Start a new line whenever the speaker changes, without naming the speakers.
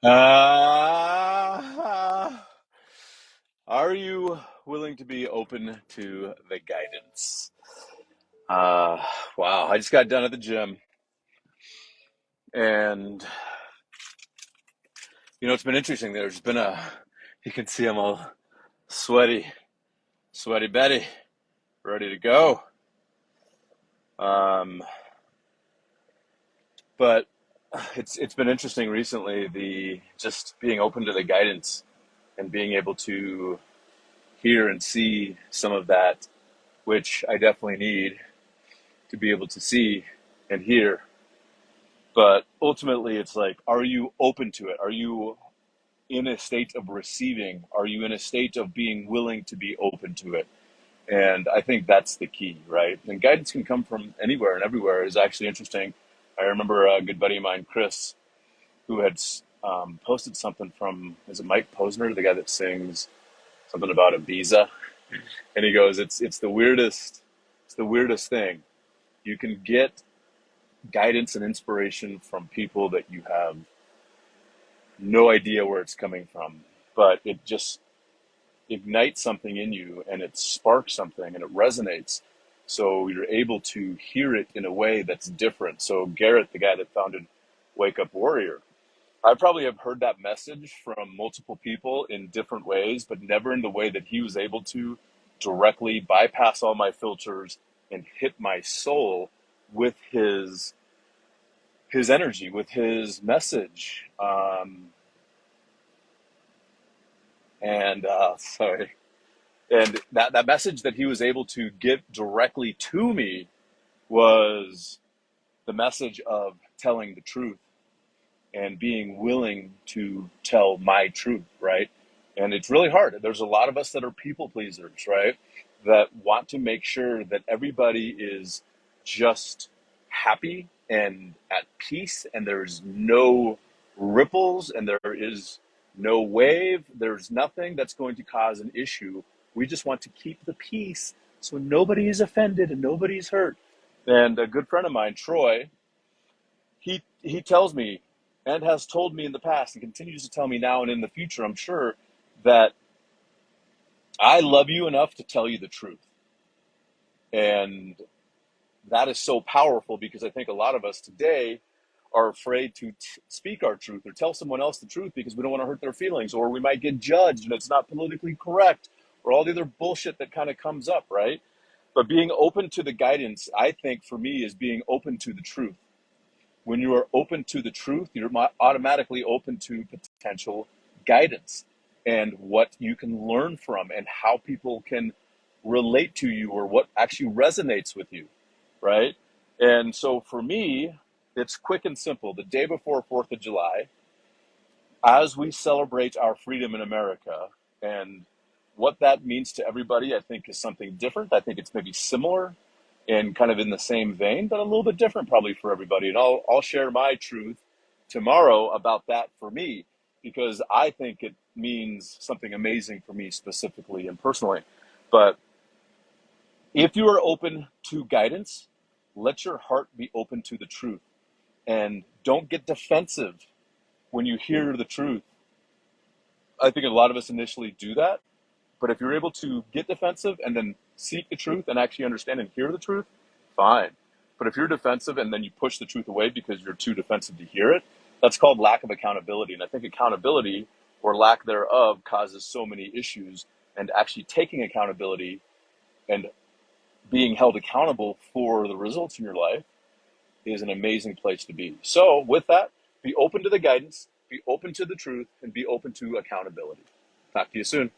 Uh, are you willing to be open to the guidance? Uh, wow, I just got done at the gym and it's been interesting. You can see I'm all sweaty, sweaty Betty, ready to go. Um, but it's been interesting recently, the just being open to the guidance and being able to hear and see some of that, which I definitely need to be able to see and hear. But ultimately, it's like, are you open to it? Are you in a state of receiving? Are you in a state of being willing to be open to it? And I think that's the key, right? And guidance can come from anywhere and everywhere. Is actually interesting. I remember a good buddy of mine, Chris, who had posted something from, is it Mike Posner, the guy that sings something about Ibiza? And he goes, it's the weirdest thing. You can get guidance and inspiration from people that you have no idea where it's coming from, but it just ignites something in you and it sparks something and it resonates. So you're able to hear it in a way that's different. So Garrett, the guy that founded Wake Up Warrior, I probably have heard that message from multiple people in different ways, but never in the way that he was able to directly bypass all my filters and hit my soul with his energy, with his message. And sorry. And that message that he was able to get directly to me was the message of telling the truth and being willing to tell my truth, right? And it's really hard. There's a lot of us that are people pleasers, right? That want to make sure that everybody is just happy and at peace, and there's no ripples, and there is no wave. There's nothing that's going to cause an issue. We just want to keep the peace so nobody is offended and nobody's hurt. And a good friend of mine, Troy, he tells me and has told me in the past and continues to tell me now and in the future, I'm sure, that I love you enough to tell you the truth. And that is so powerful because I think a lot of us today are afraid to speak our truth or tell someone else the truth because we don't want to hurt their feelings, or we might get judged and it's not politically correct, or all the other bullshit that kind of comes up, right? But being open to the guidance, I think for me, is being open to the truth. When you are open to the truth, you're automatically open to potential guidance and what you can learn from and how people can relate to you or what actually resonates with you, right? And so for me, it's quick and simple. The day before 4th of July, as we celebrate our freedom in America, and what that means to everybody, I think is something different. I think it's maybe similar and kind of in the same vein, but a little bit different probably for everybody. And I'll share my truth tomorrow about that for me, because I think it means something amazing for me specifically and personally. But if you are open to guidance, let your heart be open to the truth, and don't get defensive when you hear the truth. I think a lot of us initially do that, but if you're able to get defensive and then seek the truth and actually understand and hear the truth, fine. But if you're defensive and then you push the truth away because you're too defensive to hear it, that's called lack of accountability. And I think accountability or lack thereof causes so many issues. And actually taking accountability and being held accountable for the results in your life is an amazing place to be. So with that, be open to the guidance, be open to the truth, and be open to accountability. Talk to you soon.